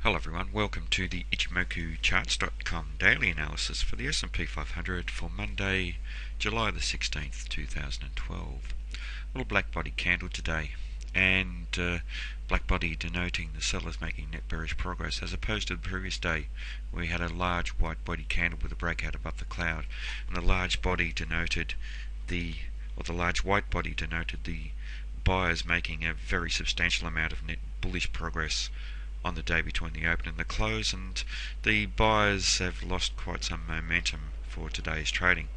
Hello everyone, welcome to the Ichimoku Charts.com daily analysis for the S&P 500 for Monday, July the 16th, 2012. Little black body candle today, and black body denoting the sellers making net bearish progress as opposed to the previous day. We had a large white body candle with a breakout above the cloud, and the large body denoted the large white body denoted the buyers making a very substantial amount of net bullish progress on the day between the open and the close, and the buyers have lost quite some momentum for today's trading.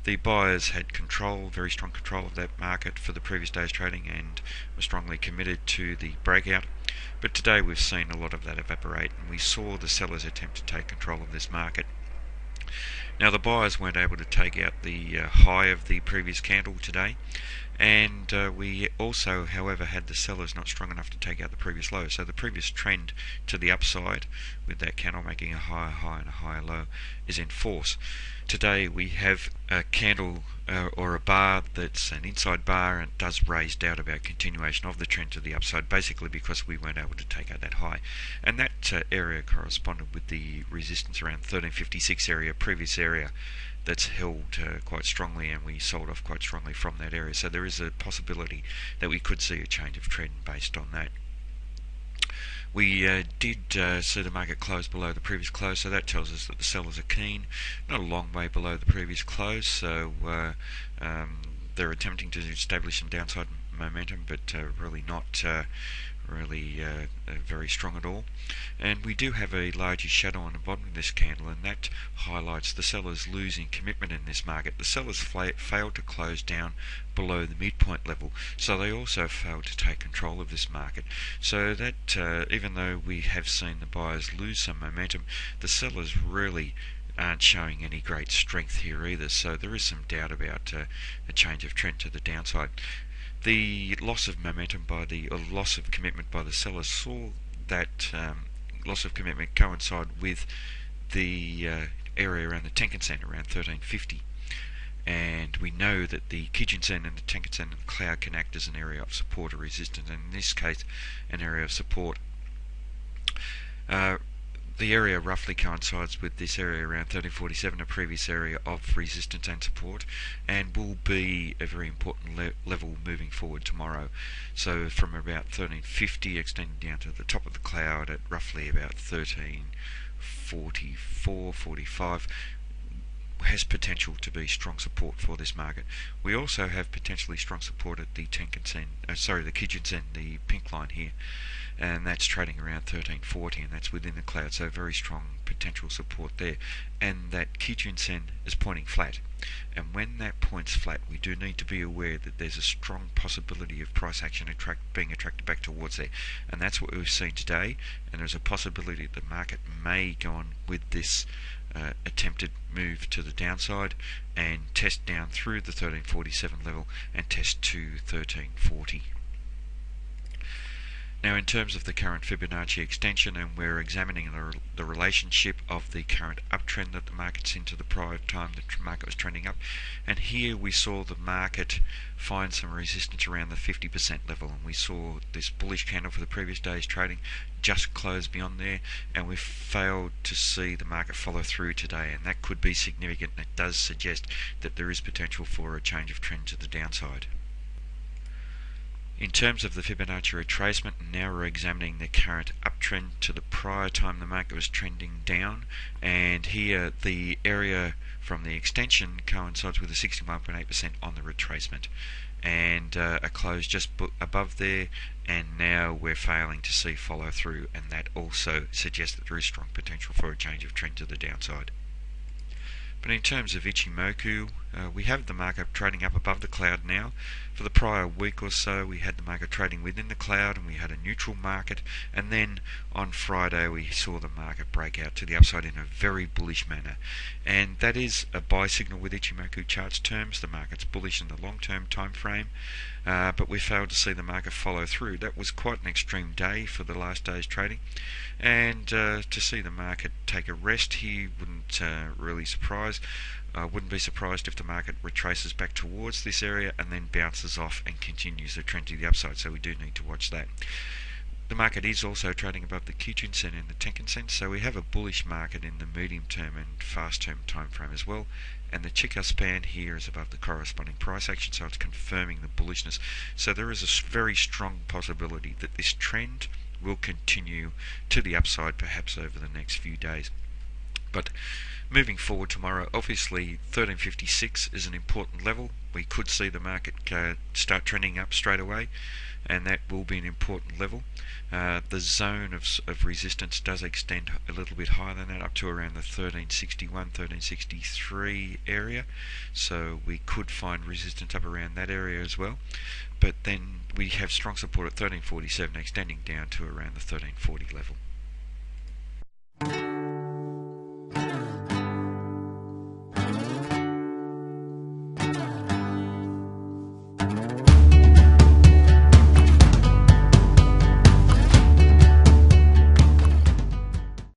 The buyers had control, very strong control of that market for the previous day's trading, and were strongly committed to the breakout. But today we've seen a lot of that evaporate, and we saw the sellers attempt to take control of this market. Now the buyers weren't able to take out the high of the previous candle today, and we also, however, had the sellers not strong enough to take out the previous low. So the previous trend to the upside, with that candle making a higher high and a higher low, is in force. Today we have a candle or a bar that's an inside bar, and it does raise doubt about continuation of the trend to the upside, basically because we weren't able to take out that high. And that area corresponded with the resistance around 1356 area, previous area, that's held quite strongly, and we sold off quite strongly from that area. So there is a possibility that we could see a change of trend based on that. We did see the market close below the previous close, so that tells us that the sellers are keen, not a long way below the previous close, so they're attempting to establish some downside momentum, but really not very strong at all. And we do have a larger shadow on the bottom of this candle, and that highlights the sellers losing commitment in this market. The sellers failed to close down below the midpoint level, so they also failed to take control of this market. So that even though we have seen the buyers lose some momentum, the sellers really aren't showing any great strength here either, so there is some doubt about a change of trend to the downside. The loss of momentum loss of commitment by the sellers saw that loss of commitment coincide with the area around the Tenkan-sen, around 1350. And we know that the Kijun-sen and the Tenkan-sen and the cloud can act as an area of support or resistance, and in this case an area of support. The area roughly coincides with this area around 1347, a previous area of resistance and support, and will be a very important level moving forward tomorrow. So from about 1350 extending down to the top of the cloud at roughly about 1344, 45 has potential to be strong support for this market. We also have potentially strong support at the Tenkan-sen, the Kijun-sen, the pink line here, and that's trading around 1340, and that's within the cloud, so very strong potential support there. And that Kijun-sen is pointing flat, and when that points flat, we do need to be aware that there's a strong possibility of price action being attracted back towards there, and that's what we've seen today. And there's a possibility that the market may go on with this attempted move to the downside and test down through the 1347 level and test to 1340. Now, in terms of the current Fibonacci extension, and we're examining the relationship of the current uptrend that the market's into the prior time the market was trending up, and here we saw the market find some resistance around the 50% level, and we saw this bullish candle for the previous day's trading just close beyond there, and we failed to see the market follow through today, and that could be significant, and it does suggest that there is potential for a change of trend to the downside. In terms of the Fibonacci retracement, now we're examining the current uptrend to the prior time the market was trending down, and here the area from the extension coincides with a 61.8% on the retracement, and a close just above there, and now we're failing to see follow through, and that also suggests that there is strong potential for a change of trend to the downside. But in terms of Ichimoku, we have the market trading up above the cloud now. For the prior week or so, we had the market trading within the cloud, and we had a neutral market, and then on Friday we saw the market break out to the upside in a very bullish manner, and that is a buy signal with Ichimoku charts terms. The market's bullish in the long-term time frame, but we failed to see the market follow through. That was quite an extreme day for the last day's trading, and to see the market take a rest here wouldn't really surprise. Wouldn't be surprised if the market retraces back towards this area and then bounces off and continues the trend to the upside, so we do need to watch that. The market is also trading above the Kijun-sen and the Tenkan-sen, so we have a bullish market in the medium-term and fast-term time frame as well. And the Chikou span here is above the corresponding price action, so it's confirming the bullishness. So there is a very strong possibility that this trend will continue to the upside, perhaps over the next few days. But moving forward tomorrow, obviously 1356 is an important level. We could see the market start trending up straight away, and that will be an important level. The zone of resistance does extend a little bit higher than that, up to around the 1361, 1363 area, so we could find resistance up around that area as well. But then we have strong support at 1347, extending down to around the 1340 level.